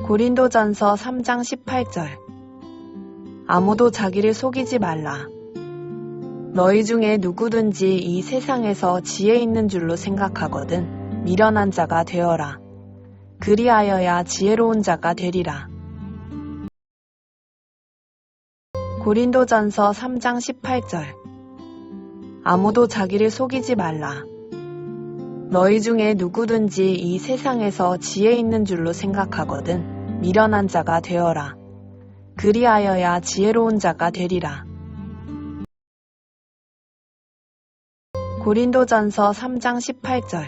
고린도전서 3장 18절. 아무도 자기를 속이지 말라. 너희 중에 누구든지 이 세상에서 지혜 있는 줄로 생각하거든 미련한 자가 되어라. 그리하여야 지혜로운 자가 되리라. 고린도전서 3장 18절. 아무도 자기를 속이지 말라. 너희 중에 누구든지 이 세상에서 지혜 있는 줄로 생각하거든 미련한 자가 되어라. 그리하여야 지혜로운 자가 되리라. 고린도전서 3장 18절.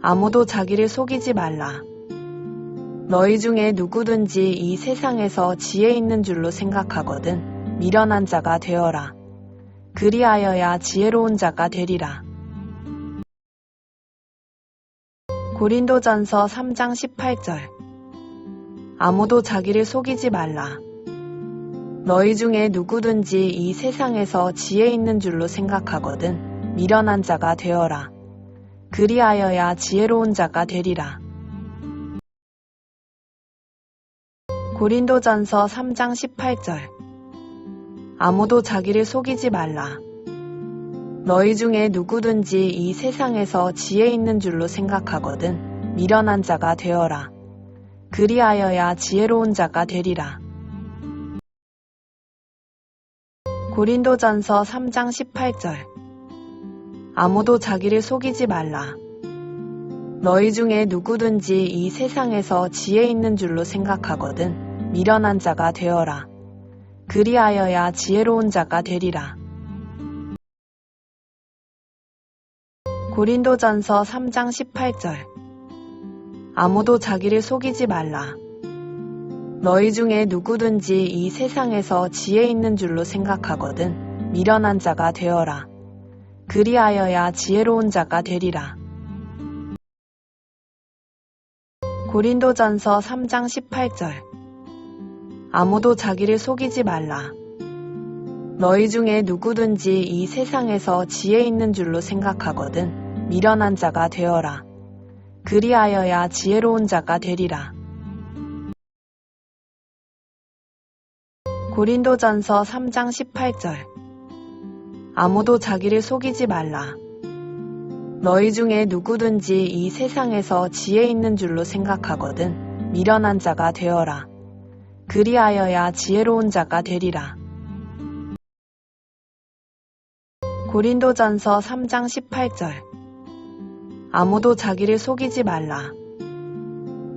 아무도 자기를 속이지 말라. 너희 중에 누구든지 이 세상에서 지혜 있는 줄로 생각하거든 미련한 자가 되어라. 그리하여야 지혜로운 자가 되리라. 고린도전서 3장 18절. 아무도 자기를 속이지 말라. 너희 중에 누구든지 이 세상에서 지혜 있는 줄로 생각하거든 미련한 자가 되어라. 그리하여야 지혜로운 자가 되리라. 고린도전서 3장 18절. 아무도 자기를 속이지 말라. 너희 중에 누구든지 이 세상에서 지혜 있는 줄로 생각하거든 미련한 자가 되어라. 그리하여야 지혜로운 자가 되리라. 고린도전서 3장 18절. 아무도 자기를 속이지 말라. 너희 중에 누구든지 이 세상에서 지혜 있는 줄로 생각하거든 미련한 자가 되어라. 그리하여야 지혜로운 자가 되리라. 고린도전서 3장 18절. 아무도 자기를 속이지 말라. 너희 중에 누구든지 이 세상에서 지혜 있는 줄로 생각하거든 미련한 자가 되어라. 그리하여야 지혜로운 자가 되리라. 고린도전서 3장 18절. 아무도 자기를 속이지 말라. 너희 중에 누구든지 이 세상에서 지혜 있는 줄로 생각하거든 미련한 자가 되어라. 그리하여야 지혜로운 자가 되리라. 고린도전서 3장 18절. 아무도 자기를 속이지 말라. 너희 중에 누구든지 이 세상에서 지혜 있는 줄로 생각하거든 미련한 자가 되어라. 그리하여야 지혜로운 자가 되리라. 고린도전서 3장 18절. 아무도 자기를 속이지 말라.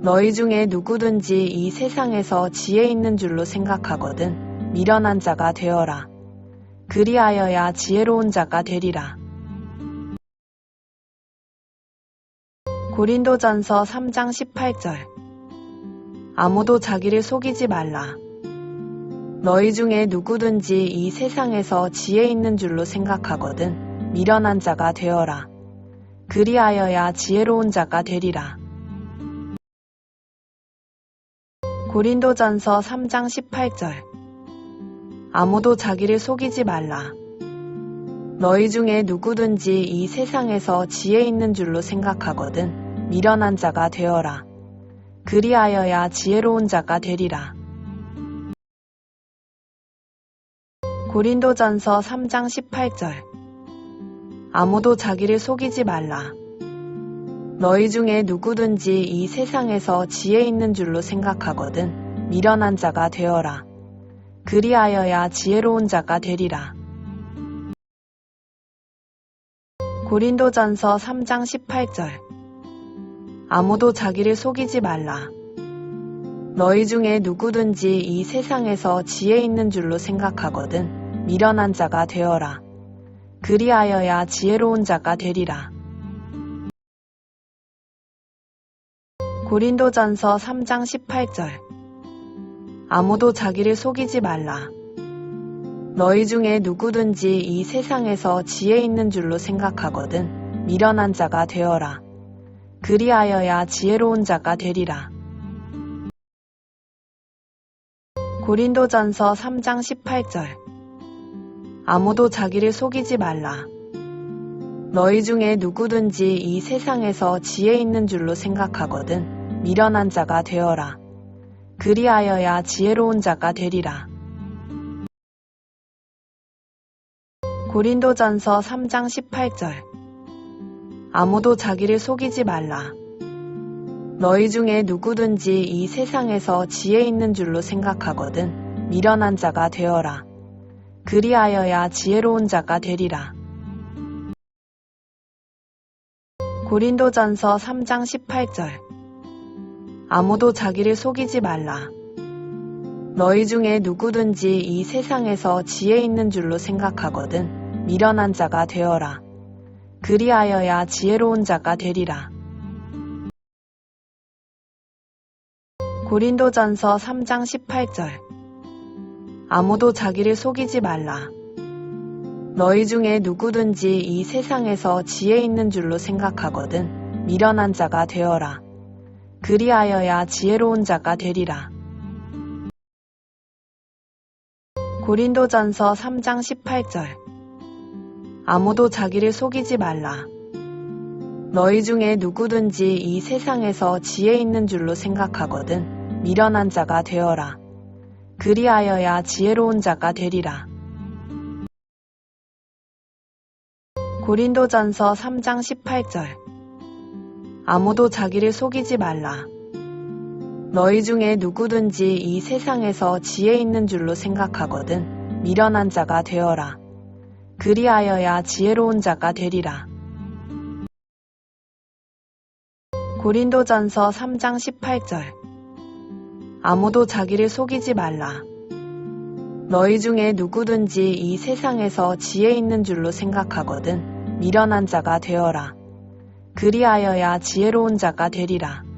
너희 중에 누구든지 이 세상에서 지혜 있는 줄로 생각하거든 미련한 자가 되어라. 그리하여야 지혜로운 자가 되리라. 고린도전서 3장 18절. 아무도 자기를 속이지 말라. 너희 중에 누구든지 이 세상에서 지혜 있는 줄로 생각하거든 미련한 자가 되어라. 그리하여야 지혜로운 자가 되리라. 고린도전서 3장 18절. 아무도 자기를 속이지 말라. 너희 중에 누구든지 이 세상에서 지혜 있는 줄로 생각하거든 미련한 자가 되어라. 그리하여야 지혜로운 자가 되리라. 고린도전서 3장 18절. 아무도 자기를 속이지 말라. 너희 중에 누구든지 이 세상에서 지혜 있는 줄로 생각하거든 미련한 자가 되어라. 그리하여야 지혜로운 자가 되리라. 고린도전서 3장 18절. 아무도 자기를 속이지 말라. 너희 중에 누구든지 이 세상에서 지혜 있는 줄로 생각하거든 미련한 자가 되어라. 그리하여야 지혜로운 자가 되리라. 고린도전서 3장 18절. 아무도 자기를 속이지 말라. 너희 중에 누구든지 이 세상에서 지혜 있는 줄로 생각하거든 미련한 자가 되어라. 그리하여야 지혜로운 자가 되리라. 고린도전서 3장 18절. 아무도 자기를 속이지 말라. 너희 중에 누구든지 이 세상에서 지혜 있는 줄로 생각하거든 미련한 자가 되어라. 그리하여야 지혜로운 자가 되리라. 고린도전서 3장 18절. 아무도 자기를 속이지 말라. 너희 중에 누구든지 이 세상에서 지혜 있는 줄로 생각하거든 미련한 자가 되어라. 그리하여야 지혜로운 자가 되리라. 고린도전서 3장 18절. 아무도 자기를 속이지 말라. 너희 중에 누구든지 이 세상에서 지혜 있는 줄로 생각하거든 미련한 자가 되어라. 그리하여야 지혜로운 자가 되리라. 고린도전서 3장 18절. 아무도 자기를 속이지 말라. 너희 중에 누구든지 이 세상에서 지혜 있는 줄로 생각하거든 미련한 자가 되어라. 그리하여야 지혜로운 자가 되리라. 고린도전서 3장 18절. 아무도 자기를 속이지 말라. 너희 중에 누구든지 이 세상에서 지혜 있는 줄로 생각하거든 미련한 자가 되어라. 그리하여야 지혜로운 자가 되리라. 고린도전서 3장 18절. 아무도 자기를 속이지 말라. 너희 중에 누구든지 이 세상에서 지혜 있는 줄로 생각하거든 미련한 자가 되어라. 그리하여야 지혜로운 자가 되리라. 고린도전서 3장 18절. 아무도 자기를 속이지 말라. 너희 중에 누구든지 이 세상에서 지혜 있는 줄로 생각하거든 미련한 자가 되어라. 그리하여야 지혜로운 자가 되리라.